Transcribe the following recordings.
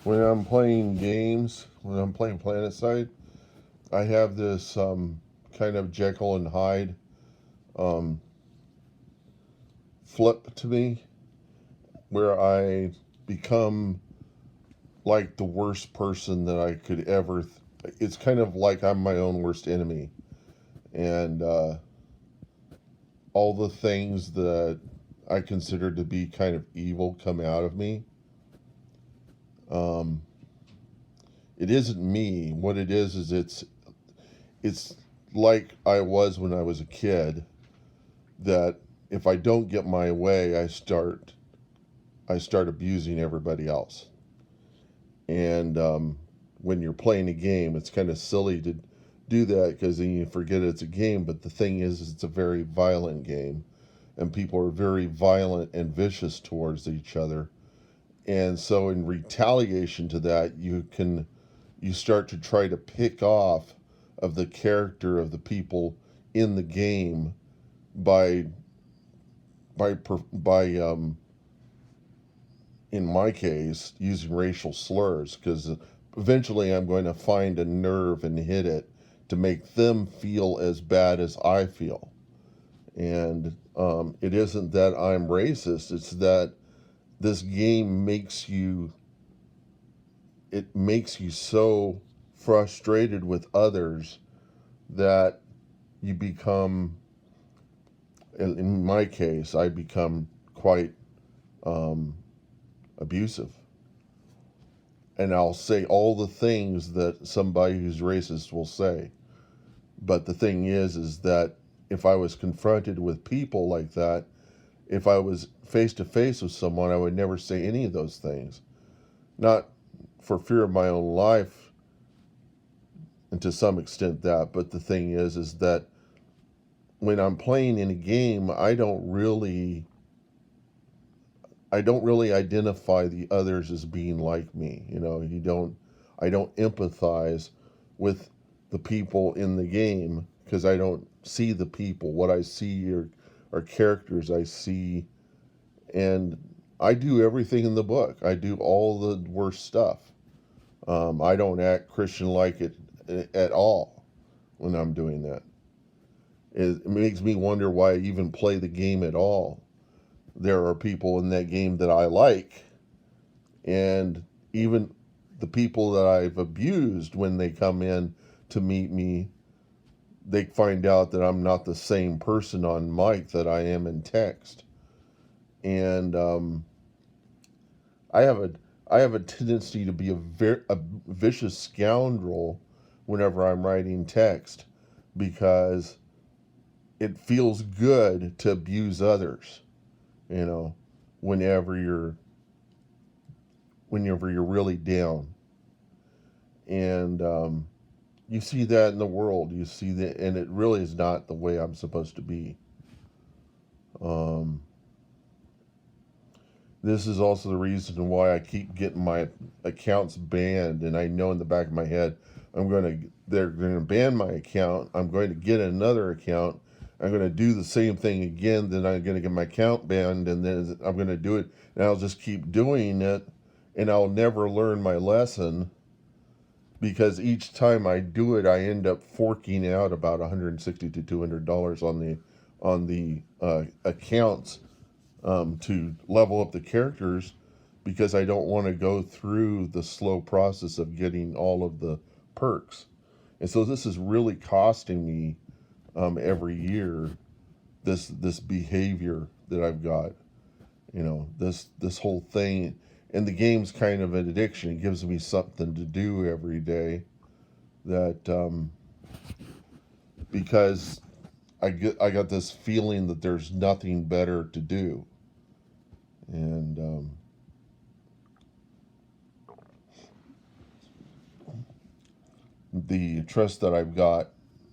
When I'm playing games, when I'm playing PlanetSide, I have this kind of Jekyll and Hyde um, flip to me where I become like the worst person that I could ever. It's kind of like I'm my own worst enemy, and all the things that I consider to be kind of evil come out of me. Um, it isn't me. What it is it's like I was when I was a kid. That if I don't get my way, I start abusing everybody else. And when you're playing a game, it's kind of silly to do that because then you forget it's a game. But the thing is it's a very violent game, and people are very violent and vicious towards each other. And so, in retaliation to that, you start to try to pick off of the character of the people in the game by by in my case using racial slurs because eventually I'm going to find a nerve and hit it to make them feel as bad as I feel. And it isn't that I'm racist; it's that this game makes you so frustrated with others that you become, in my case, I become quite um, abusive. And I'll say all the things that somebody who's racist will say. But the thing is that if I was confronted with people like that, if I was face to face with someone, I would never say any of those things. Not for fear of my own life, and to some extent that. But the thing is that when I'm playing in a game, I don't really identify the others as being like me. I don't empathize with the people in the game because I don't see the people. What I see are characters I see, and I do everything in the book. I do all the worst stuff. I don't act Christian like it at all when I'm doing that. It makes me wonder why I even play the game at all. There are people in that game that I like, and even the people that I've abused when they come in to meet me, they find out that I'm not the same person on mic that I am in text. And I have a I have a tendency to be a vicious scoundrel whenever I'm writing text because it feels good to abuse others, you know, whenever you're whenever you're really down. And you see that in the world. You see that, and it really is not the way I'm supposed to be. Um, this is also the reason why I keep getting my accounts banned, and I know in the back of my head they're going to ban my account. I'm going to get another account. I'm going to do the same thing again. Then I'm going to get my account banned, and then I'm going to do it, and I'll just keep doing it, and I'll never learn my lesson because each time I do it, I end up forking out about $160 to $200 on the accounts to level up the characters because I don't want to go through the slow process of getting all of the perks. And so this is really costing me every year this behavior that I've got. This whole thing, and the game's kind of an addiction. It gives me something to do every day that because I got this feeling that there's nothing better to do, and the trust that I've got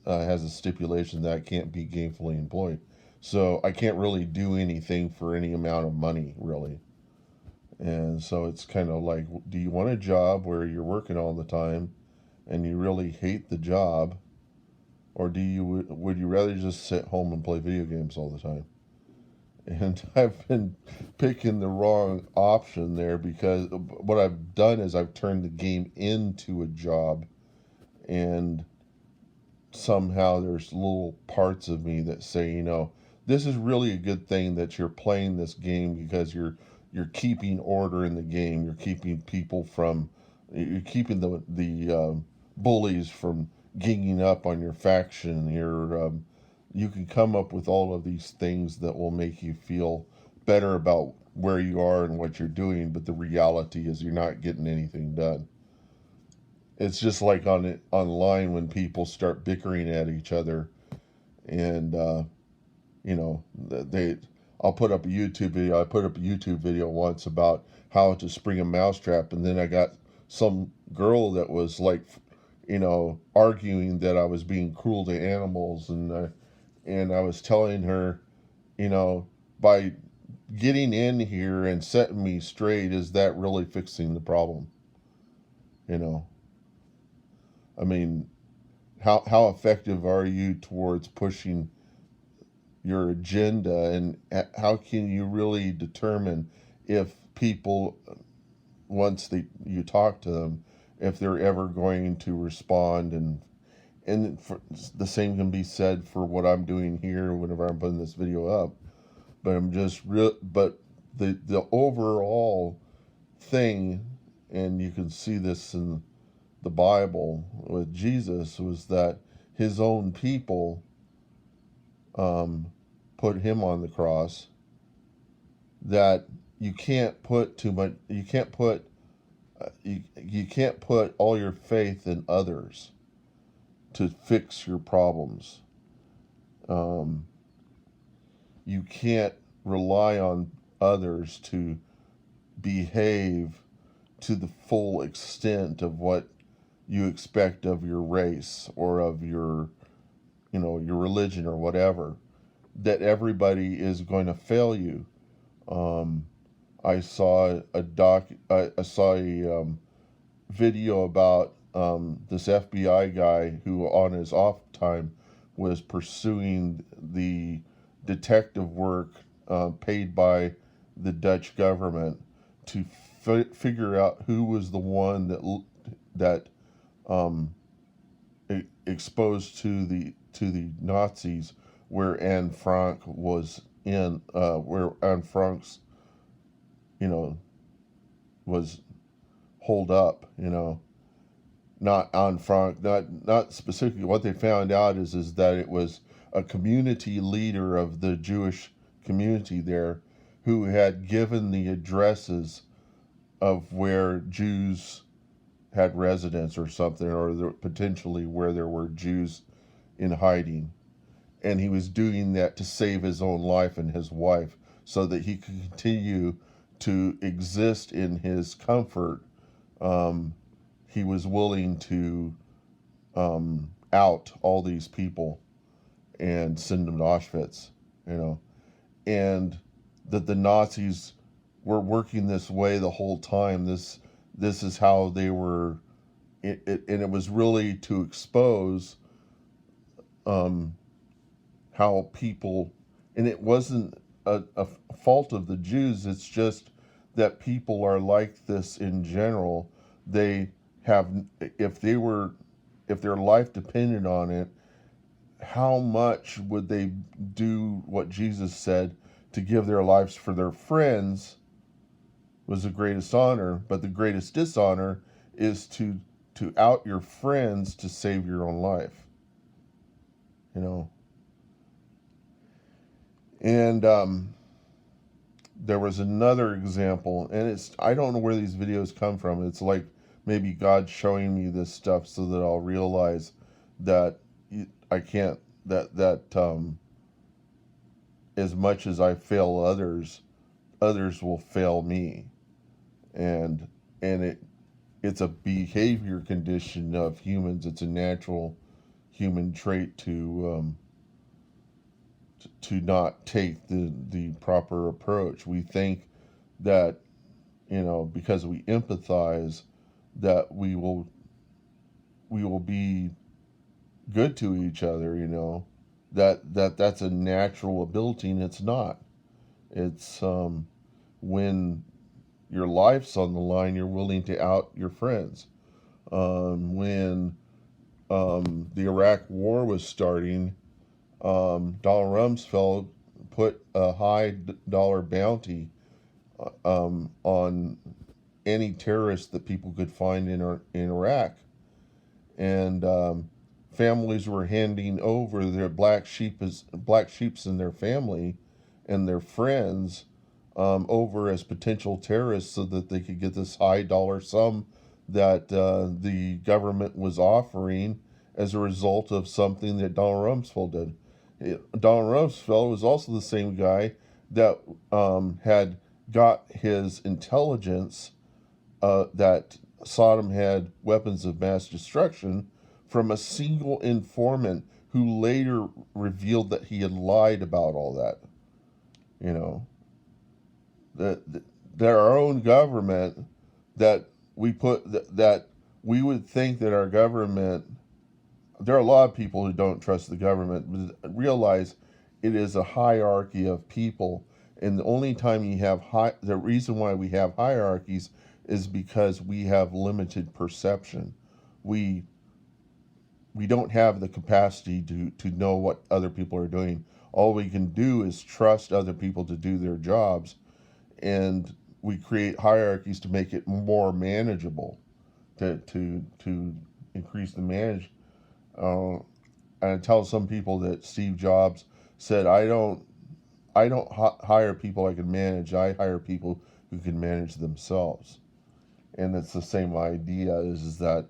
has a stipulation that I can't be gainfully employed, so I can't really do anything for any amount of money really. And so it's kind of like, do you want a job where you're working all the time and you really hate the job, or would you rather just sit home and play video games all the time? And I've been picking the wrong option there, because what I've done is I've turned the game into a job, and somehow there's little parts of me that say, this is really a good thing that you're playing this game, because you're keeping order in the game. You're keeping the bullies from ganging up on your faction. You can come up with all of these things that will make you feel better about where you are and what you're doing, but the reality is you're not getting anything done. It's just like online when people start bickering at each other, and they I'll put up a YouTube video. I put up a YouTube video once about how to spring a mousetrap, and then I got some girl that was like, arguing that I was being cruel to animals, and I was telling her, by getting in here and setting me straight, is that really fixing the problem? You know, I mean, how effective are you towards pushing your agenda, and how can you really determine if people, once you talk to them, if they're ever going to respond? The same can be said for what I'm doing here whenever I'm putting this video up. But but the overall thing, and you can see this in the Bible with Jesus, was that his own people put him on the cross. That you can't put too much. You can't put all your faith in others to fix your problems. Um, you can't rely on others to behave to the full extent of what you expect of your race or of your religion or whatever. That everybody is going to fail you. Um, I saw I saw a video about this FBI guy who, on his off time, was pursuing the detective work paid by the Dutch government to figure out who was the one that um, exposed to the Nazis, where Anne Frank was where Anne Frank's you know was holed up. Not Anne Frank, not specifically. What they found out is that it was a community leader of the Jewish community there, who had given the addresses of where Jews had residence or something, or potentially where there were Jews in hiding. And he was doing that to save his own life and his wife, so that he could continue to exist in his comfort. He was willing to out all these people and send them to Auschwitz, and that the Nazis were working this way the whole time. This is how they were, and it was really to expose um, how people, and it wasn't a fault of the Jews. It's just that people are like this in general. They have, if their life depended on it, how much would they do what Jesus said, to give their lives for their friends was the greatest honor, but the greatest dishonor is to out your friends to save your own life. you know and there was another example, and I don't know where these videos come from. It's like maybe God showing me this stuff so that I'll realize that I can't, as much as I fail others, others will fail me. And it's a behavior condition of humans. It's a natural human trait to not take the proper approach. We think that, because we empathize, that we will be good to each other. That's a natural ability, and it's not. It's when your life's on the line, you're willing to out your friends. When the Iraq War was starting, Donald Rumsfeld put a high dollar bounty on any terrorist that people could find in Iraq. And families were handing over their black sheeps in their family and their friends over as potential terrorists so that they could get this high dollar sum that the government was offering as a result of something that Donald Rumsfeld did. Donald Rumsfeld was also the same guy that had got his intelligence that Sodom had weapons of mass destruction from a single informant who later revealed that he had lied about all that. You know, that our own government, that that we would think that our government, there are a lot of people who don't trust the government, but realize it is a hierarchy of people. And the only time you have the reason why we have hierarchies is because we have limited perception. We we don't have the capacity to know what other people are doing. All we can do is trust other people to do their jobs, and we create hierarchies to make it more manageable, to increase the manage. Uh, and I tell some people that Steve Jobs said, I don't hire people I can manage. I hire people who can manage themselves. And it's the same idea is that,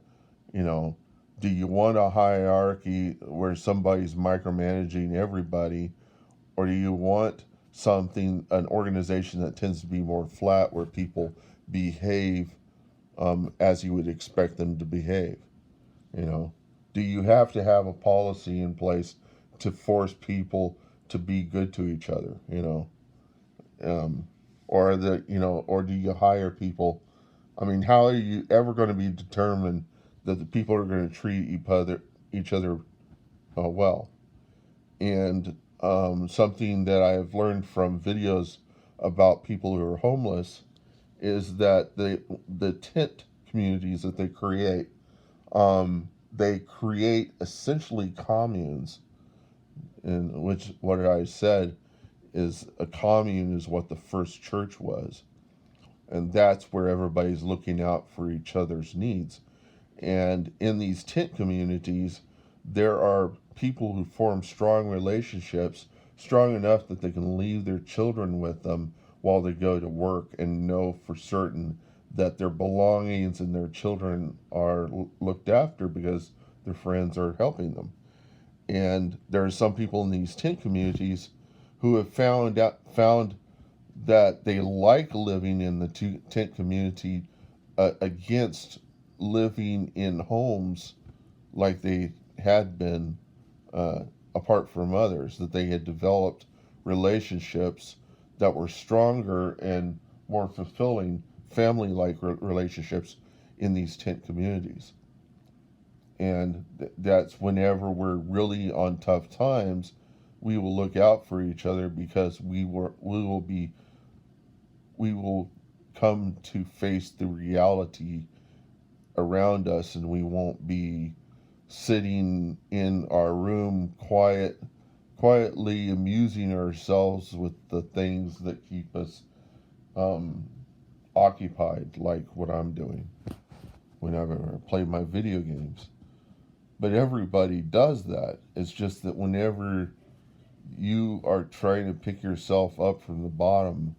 you know, do you want a hierarchy where somebody's micromanaging everybody, or do you want an organization that tends to be more flat where people behave as you would expect them to behave? You know, do you have to have a policy in place to force people to be good to each other? Um, or do you hire people? I mean, how are you ever going to be determined that the people are going to treat each other well? And something that I have learned from videos about people who are homeless is that the tent communities that they create essentially communes, in which what I said is a commune is what the first church was, and that's where everybody's looking out for each other's needs. And in these tent communities, there are people who form strong relationships, strong enough that they can leave their children with them while they go to work and know for certain that their belongings and their children are looked after because their friends are helping them. And there are some people in these tent communities who have found that they like living in the tent community against living in homes like they had been apart from others, that they had developed relationships that were stronger and more fulfilling family like relationships in these tent communities. And that's whenever we're really on tough times, we will look out for each other because we will come to face the reality around us, and we won't be sitting in our room quietly amusing ourselves with the things that keep us um, occupied, like what I'm doing whenever I play my video games. But everybody does that. It's just that whenever you are trying to pick yourself up from the bottom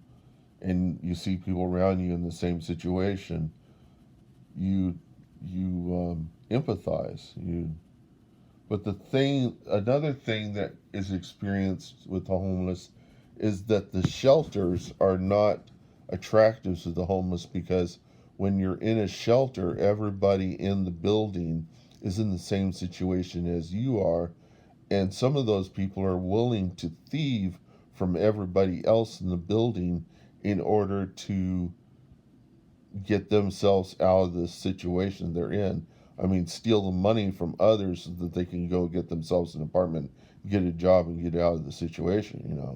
and you see people around you in the same situation, you empathize. But another thing that is experienced with the homeless is that the shelters are not attractive to the homeless, because when you're in a shelter, everybody in the building is in the same situation as you are, and some of those people are willing to thieve from everybody else in the building in order to get themselves out of the situation they're in. I mean, steal the money from others so that they can go get themselves an apartment, get a job, and get out of the situation.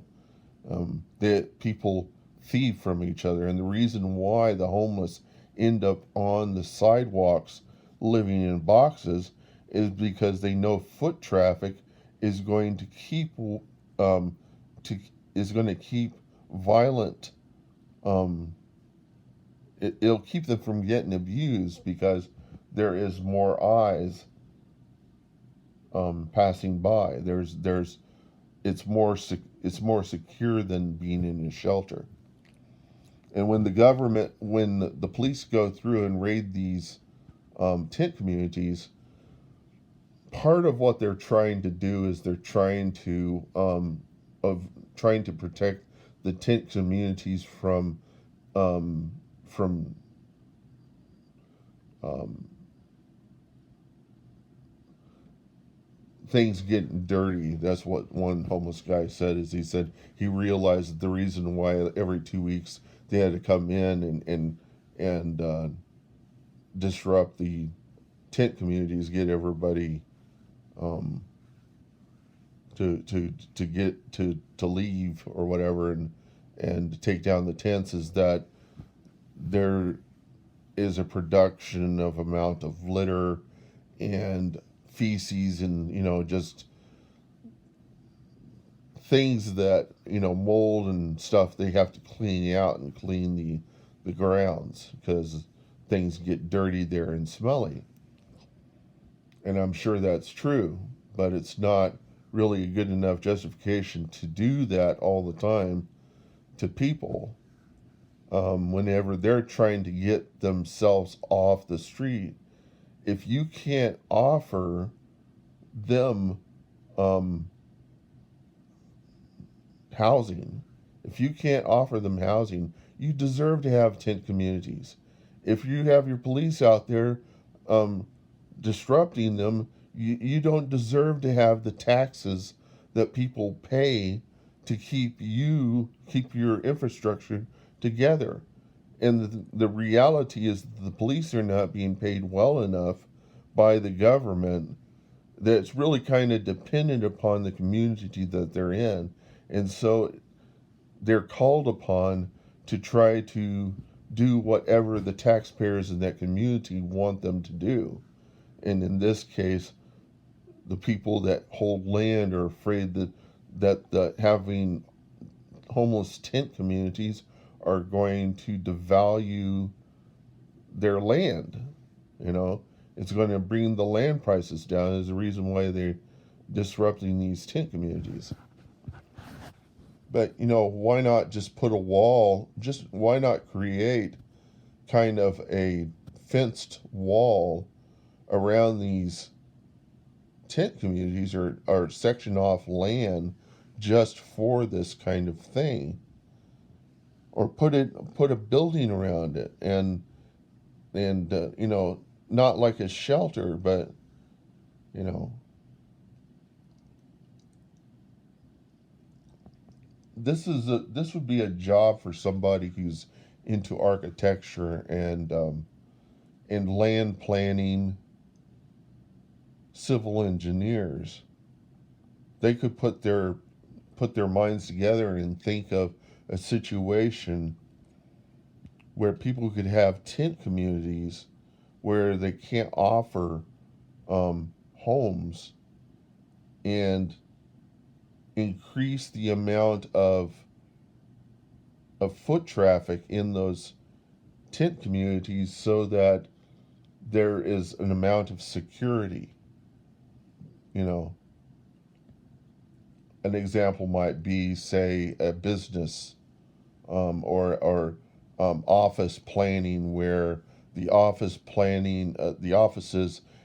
That people thieve from each other, and the reason why the homeless end up on the sidewalks living in boxes is because they know foot traffic is going to keep um, to is going to keep violent. Um, it'll keep them from getting abused because there is more eyes passing by. There's it's more secure than being in a shelter. And when the police go through and raid these tent communities, part of what they're trying to do is they're of trying to protect the tent communities um, from um, things getting dirty. That's what one homeless guy said. Is he said he realized that the reason why every 2 weeks they had to come in and disrupt the tent communities, get everybody um, to get to leave or whatever, and take down the tents, is that there is a production of amount of litter and feces and just things that mold and stuff they have to clean out and clean the grounds because things get dirty there and smelly. And I'm sure that's true, but it's not really a good enough justification to do that all the time to people whenever they're trying to get themselves off the street. If you can't offer them um, housing, if you can't offer them housing, you deserve to have tent communities. If you have your police out there um, disrupting them, you don't deserve to have the taxes that people pay to keep your infrastructure together. And the reality is the police are not being paid well enough by the government that it's really kind of dependent upon the community that they're in. And so they're called upon to try to do whatever the taxpayers in that community want them to do. And in this case, the people that hold land are afraid that having homeless tent communities are going to devalue their land. You know, it's going to bring the land prices down as a reason why they're disrupting these tent communities. But why not just put a wall? Just why not create kind of a fenced wall around these tent communities, or section off land just for this kind of thing, or put a building around it, and not like a shelter, but you know this would be a job for somebody who's into architecture and land planning, civil engineers. They could put their minds together and think of a situation where people could have tent communities where they can't offer homes, and increase the amount of foot traffic in those tent communities so that there is an amount of security. You know, an example might be, say, a business or office planning, where the offices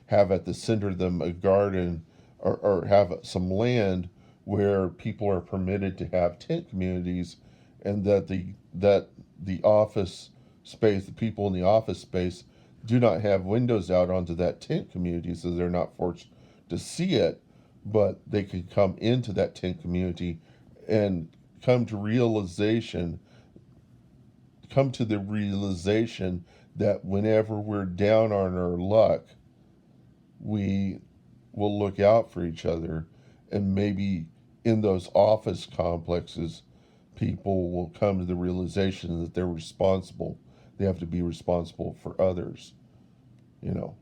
have at the center of them a garden, or have some land where people are permitted to have tent communities, and that the office space, the people in the office space, do not have windows out onto that tent community, so they're not forced to see it, but they can come into that tent community and come to realization come to the realization that whenever we're down on our luck, we will look out for each other. And maybe in those office complexes, people will come to the realization that they're responsible. They have to be responsible for others, you know.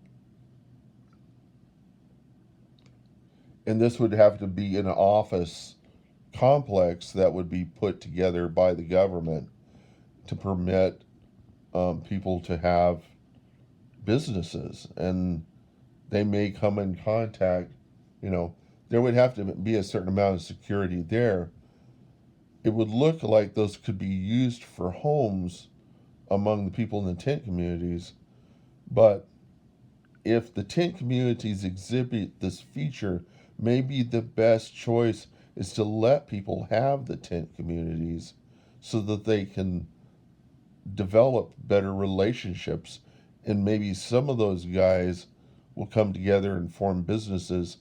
And this would have to be an office complex that would be put together by the government to permit people to have businesses, and they may come in contact, you know, there would have to be a certain amount of security there. It would look like those could be used for homes among the people in the tent communities, but if the tent communities exhibit this feature, maybe the best choice is to let people have the tent communities so that they can develop better relationships, and maybe some of those guys will come together and form businesses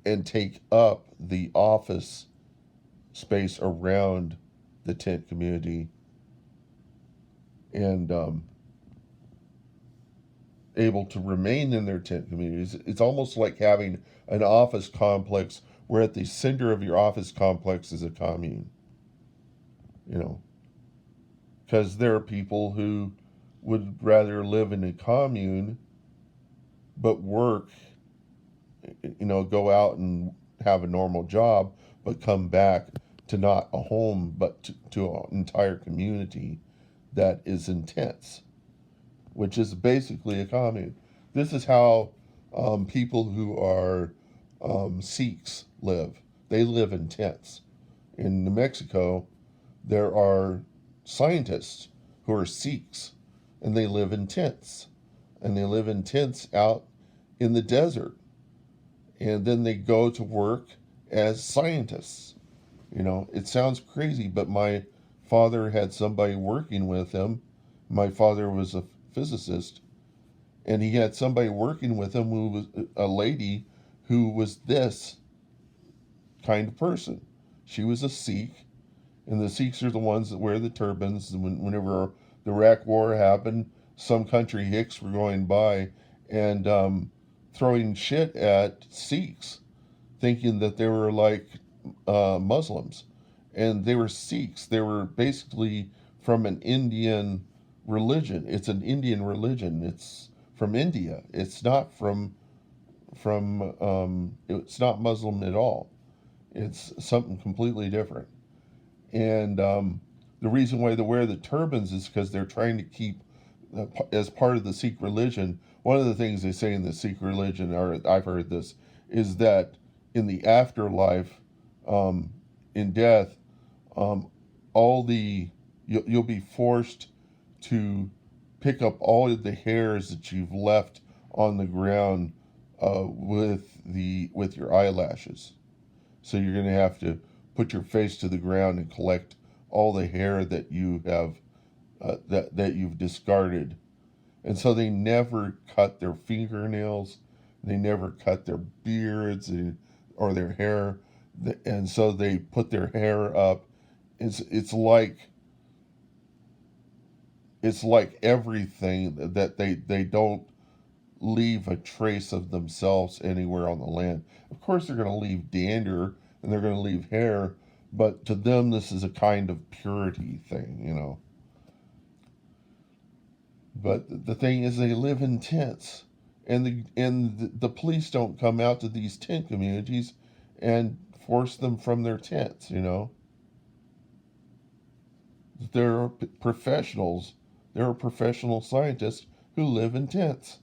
and take up the office space around the tent community, and able to remain in their tent communities. It's almost like having an office complex where at the center of your office complex is a commune, you know, because there are people who would rather live in a commune but work, you know, go out and have a normal job, but come back to not a home, but to an entire community that is intense, which is basically a commune. This is how people who are Sikhs live. They live in tents. In New Mexico, there are scientists who are Sikhs, and they live in tents. And they live in tents out in the desert. And then they go to work as scientists. You know, it sounds crazy, but my father had somebody working with him. My father was a physicist, and he had somebody working with him who was a lady who was this kind of person. She was a Sikh, and the Sikhs are the ones that wear the turbans. And whenever the Iraq War happened, some country hicks were going by and throwing shit at Sikhs, thinking that they were like Muslims, and they were Sikhs. They were basically from an Indian religion. It's an Indian religion. It's from India. It's not it's not Muslim at all. It's something completely different. And the reason why they wear the turbans is because they're trying to keep, as part of the Sikh religion. One of the things they say in the Sikh religion, or I've heard this, is that in the afterlife, in death, all the you'll be forced to pick up all of the hairs that you've left on the ground with your eyelashes. So you're going to have to put your face to the ground and collect all the hair that you have that you've discarded. And so they never cut their fingernails, they never cut their beards or their hair, and so they put their hair up. It's like everything that they don't leave a trace of themselves anywhere on the land. Of course, they're going to leave dander and they're going to leave hair, but to them, this is a kind of purity thing, you know. But the thing is, they live in tents, and the police don't come out to these tent communities and force them from their tents, you know. There are professionals. There are professional scientists who live in tents.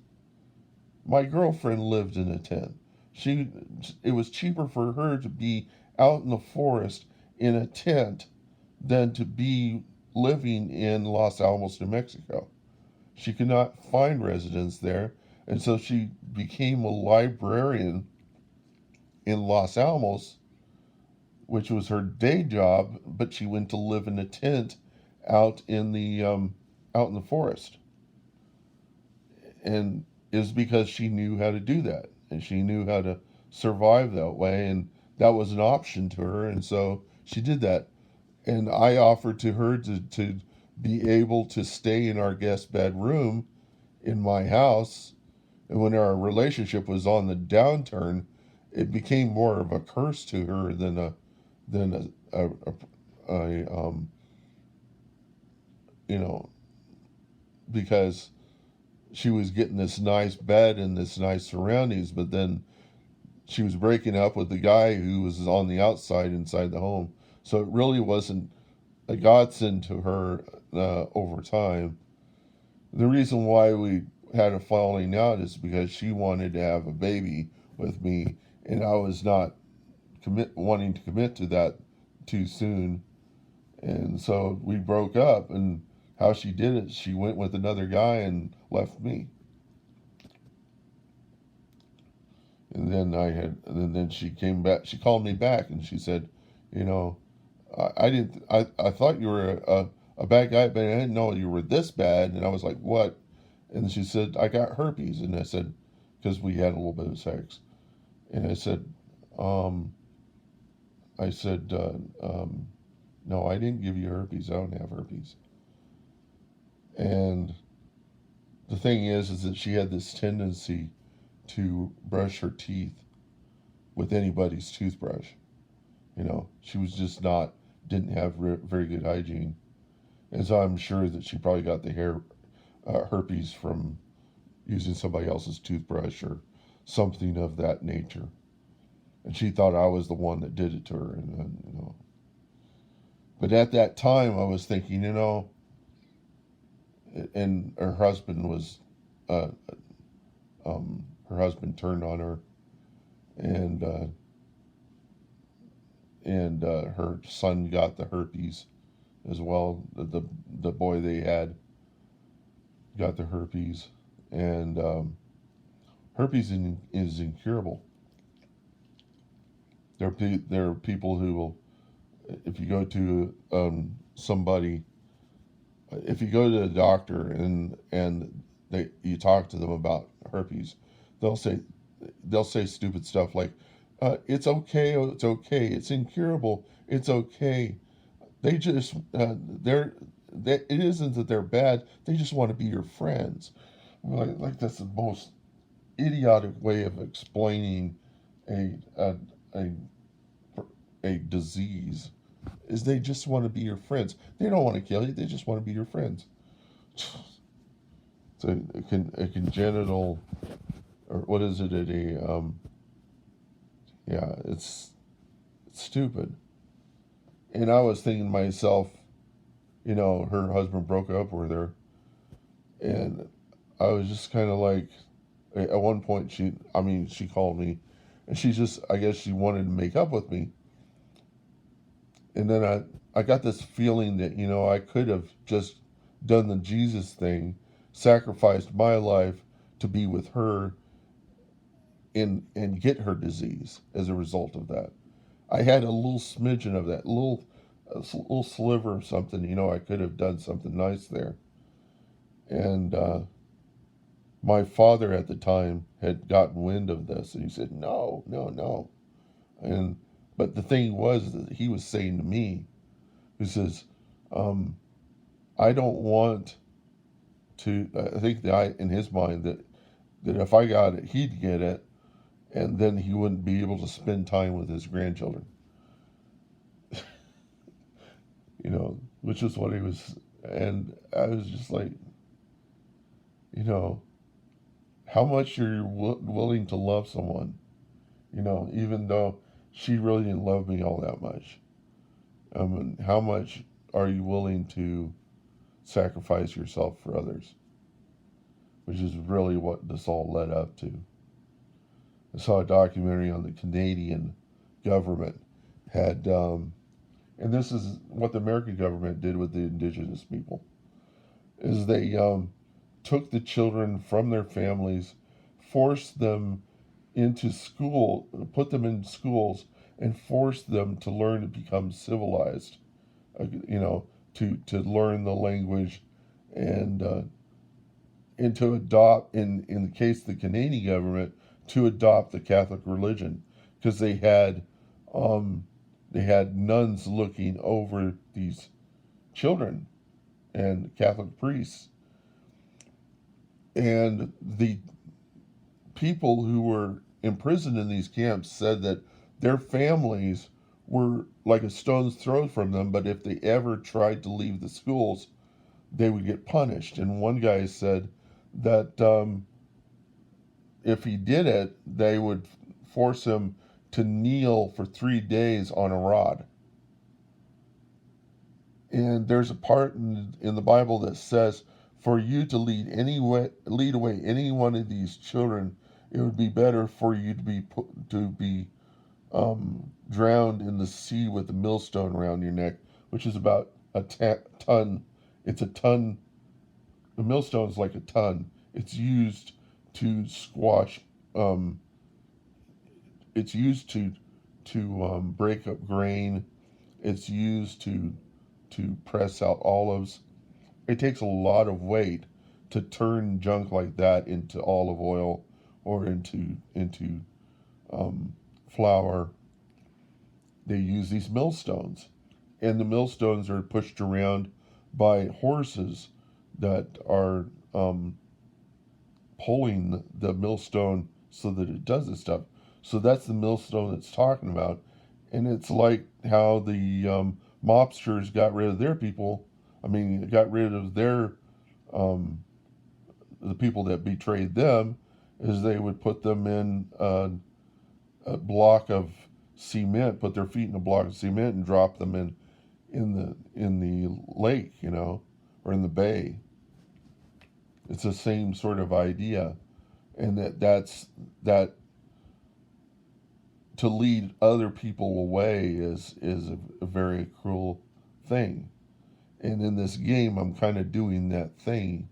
My girlfriend lived in a tent. It was cheaper for her to be out in the forest in a tent than to be living in Los Alamos, New Mexico. She could not find residence there, and so she became a librarian in Los Alamos, which was her day job, but she went to live in a tent out in the forest. And it was because she knew how to do that, and she knew how to survive that way, and that was an option to her, and so she did that. And I offered to her to be able to stay in our guest bedroom in my house. And when our relationship was on the downturn, it became more of a curse to her than you know, because she was getting this nice bed and this nice surroundings, but then she was breaking up with the guy who was on the outside inside the home. So it really wasn't a godsend to her over time. The reason why we had a falling out is because she wanted to have a baby with me, and I was not wanting to commit to that too soon, and so we broke up. And how she did it, she went with another guy and left me. And then she came back. She called me back and she said, you know, I didn't. I thought you were a bad guy, but I didn't know you were this bad. And I was like, what? And she said, I got herpes. And I said, because we had a little bit of sex. And um, I said, no, I didn't give you herpes. I don't have herpes. And the thing is that she had this tendency to brush her teeth with anybody's toothbrush. You know, she was just not, didn't have very good hygiene. And so I'm sure that she probably got the herpes from using somebody else's toothbrush or something of that nature. And she thought I was the one that did it to her. And you know, but at that time I was thinking, you know, and her husband was, uh, her husband turned on her, and her son got the herpes as well. The boy they had got the herpes, and herpes is incurable. There are people who will, if you go to somebody, if you go to a doctor and you talk to them about herpes, they'll say stupid stuff like, "It's okay, oh, it's okay, it's incurable, it's okay." They just it isn't that they're bad. They just want to be your friends. Like that's the most idiotic way of explaining a a a, a disease. Is they just want to be your friends. They don't want to kill you. They just want to be your friends. So a congenital, or what is it? Yeah, it's stupid. And I was thinking to myself, you know, her husband broke up with her, and I was just kind of like, at one point she called me, and I guess she wanted to make up with me, and then I got this feeling that, you know, I could have just done the Jesus thing, sacrificed my life to be with her, and get her disease as a result of that. I had a little smidgen of that, a little sliver of something. You know, I could have done something nice there. And my father at the time had gotten wind of this, and he said, "No, no, no." And but the thing was that he was saying to me, he says, um, "I don't want to." I think that in his mind that if I got it, he'd get it, and then he wouldn't be able to spend time with his grandchildren. You know, which is what he was. And I was just like, you know, how much you're willing to love someone, you know, even though she really didn't love me all that much. And how much are you willing to sacrifice yourself for others? Which is really what this all led up to. I saw a documentary on the Canadian government had, and this is what the American government did with the indigenous people, is they took the children from their families, forced them into school, put them in schools, and forced them to learn to become civilized. You know, to learn the language, and to adopt, in the case of the Canadian government, to adopt the Catholic religion, because um, they had nuns looking over these children and Catholic priests, and the people who were imprisoned in these camps said that their families were like a stone's throw from them, but if they ever tried to leave the schools, they would get punished. And one guy said that if he did it, they would force him to kneel for 3 days on a rod. And there's a part in the Bible that says, for you to lead away any one of these children, it would be better for you to be drowned in the sea with a millstone around your neck, which is about a ton. It's a ton. The millstone is like a ton. It's used to squash. It's used to break up grain. It's used to press out olives. It takes a lot of weight to turn junk like that into olive oil or into flour. They use these millstones, and the millstones are pushed around by horses that are pulling the millstone so that it does this stuff. So that's the millstone it's talking about, and it's like how the mobsters got rid of their people. I mean, got rid of their the people that betrayed them, is they would put them in a block of cement, put their feet in a block of cement, and drop them in the lake, or in the bay. It's the same sort of idea, and that to lead other people away is a very cruel thing. And in this game, I'm kind of doing that thing,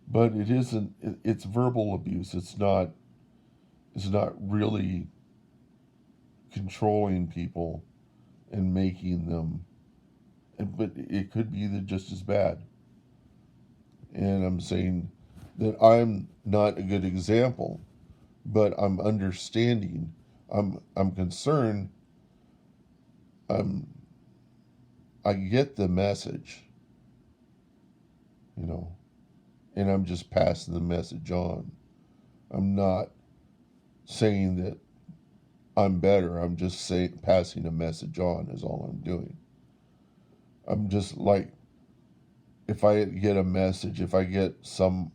but it isn't. It's verbal abuse. It's not. It's not really controlling people and making them. But it could be just as bad. And I'm saying that I'm not a good example, but I'm understanding. I'm concerned. I'm I get the message, you know, and I'm just passing the message on. I'm not saying that I'm better. I'm just passing a message on is all I'm doing. I'm just like, if I get a message, if I get some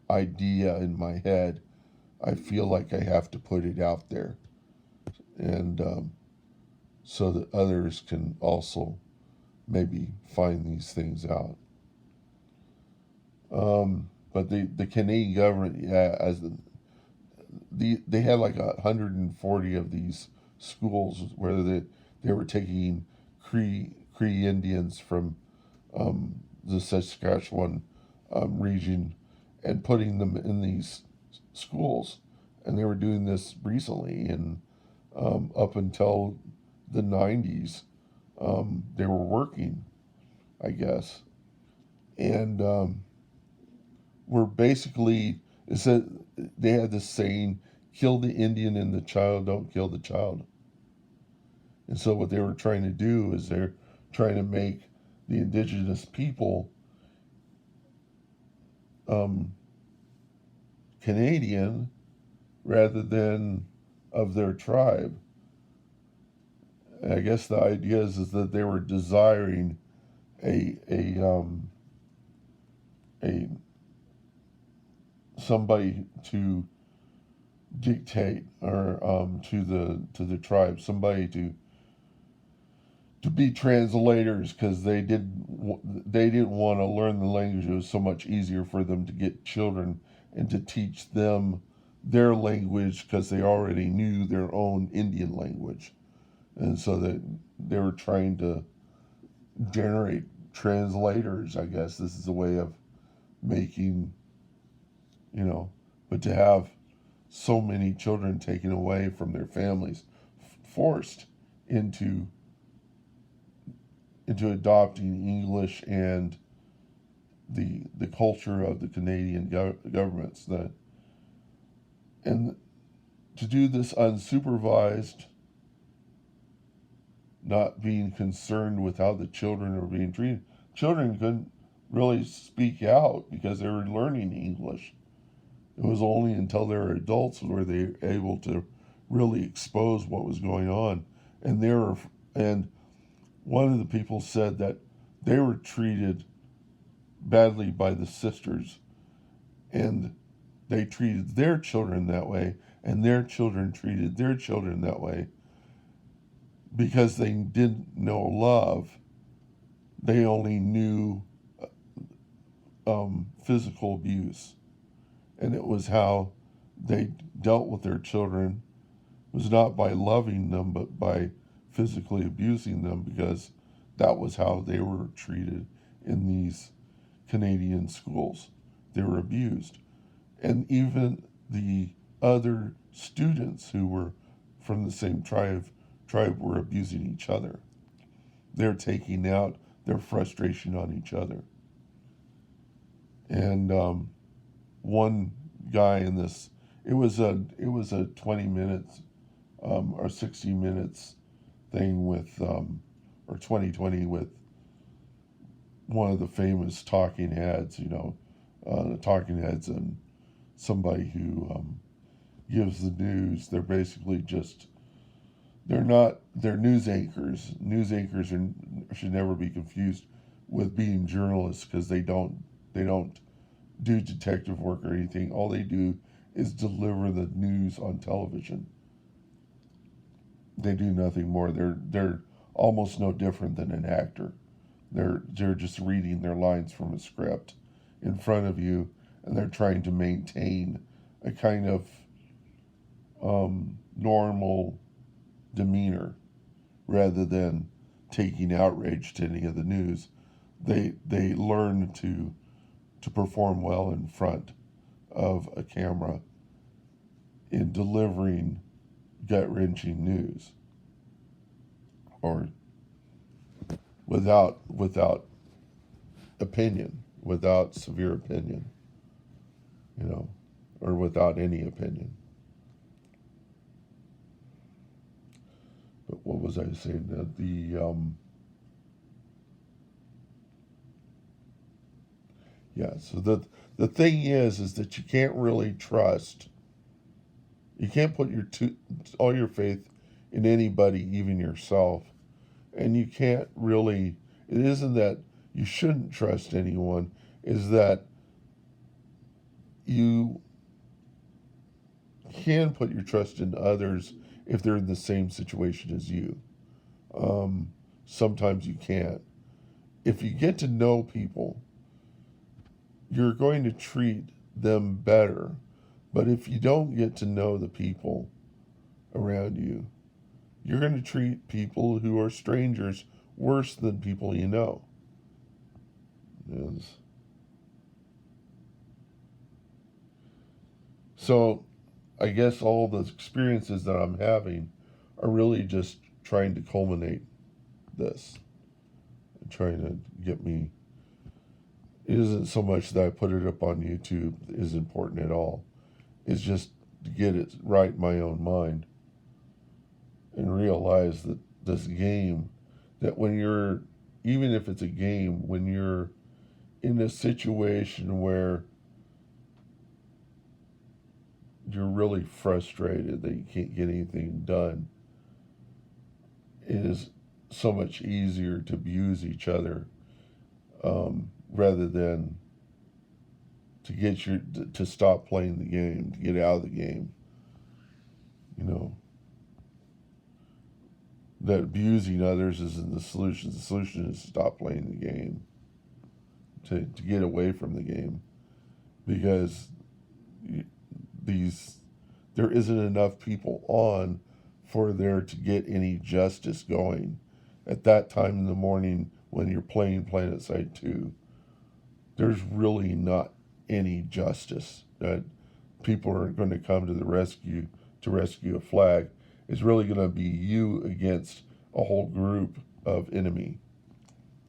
idea in my head, I feel like I have to put it out there, and so that others can also maybe find these things out. But the Canadian government, yeah, they had like 140 of these schools where they were taking Cree Indians from the Saskatchewan region and putting them in these schools, and they were doing this recently, and up until the 90s, they were working, I guess, and were basically, it said they had this saying, "Kill the Indian and the child, don't kill the child." And so what they were trying to do is they're trying to make the indigenous people um, Canadian rather than of their tribe. And I guess the idea is that they were desiring a somebody to dictate, or to the tribe, somebody to be translators, because they didn't want to learn the language. It was so much easier for them to get children and to teach them their language, because they already knew their own Indian language, and so that they were trying to generate translators. I guess this is a way of making, but to have so many children taken away from their families, forced into adopting English and the culture of the Canadian governments, and to do this unsupervised, not being concerned with how the children are being treated. Children couldn't really speak out because they were learning English. It was only until they were adults were they able to really expose what was going on. and they were, and one of the people said that they were treated badly by the sisters, and they treated their children that way, and their children treated their children that way because they didn't know love. They only knew physical abuse, and it was how they dealt with their children was not by loving them, but by physically abusing them, because that was how they were treated in these Canadian schools. They were abused. And even the other students who were from the same tribe were abusing each other. They're taking out their frustration on each other. And one guy in this, it was a 20 minutes or 60 minutes thing with or 2020 with one of the famous talking heads, the talking heads, and somebody who gives the news. They're basically just, they're news anchors. News anchors should never be confused with being journalists, because they don't do detective work or anything. All they do is deliver the news on television. They do nothing more. They're almost no different than an actor. They're just reading their lines from a script in front of you, and they're trying to maintain a kind of normal demeanor rather than taking outrage to any of the news. They learn to perform well in front of a camera in delivering gut-wrenching news, or without opinion, without severe opinion, or without any opinion. But what was I saying? So the thing is that you can't really trust. You can't put all your faith in anybody, even yourself. And you can't really, it isn't that you shouldn't trust anyone, is that you can put your trust in others if they're in the same situation as you. Sometimes you can't. If you get to know people, you're going to treat them better. But if you don't get to know the people around you, you're going to treat people who are strangers worse than people you know. Yes. So I guess all the experiences that I'm having are really just trying to culminate this, trying to get me. It isn't so much that I put it up on YouTube is important at all. It's just to get it right in my own mind and realize that this game, that when you're, even if it's a game, when you're in a situation where you're really frustrated that you can't get anything done, it is so much easier to abuse each other rather than to get to stop playing the game, to get out of the game. That abusing others isn't the solution. The solution is to stop playing the game, to get away from the game, because there isn't enough people on for there to get any justice going. At that time in the morning when you're playing PlanetSide 2, there's really not any justice. That people are going to come to the rescue to rescue a flag. It's really going to be you against a whole group of enemy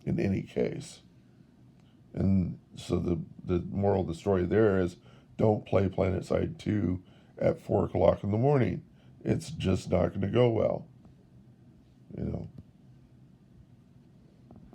in any case. And so the moral of the story there is, don't play PlanetSide 2 at 4 o'clock in the morning. It's just not going to go well.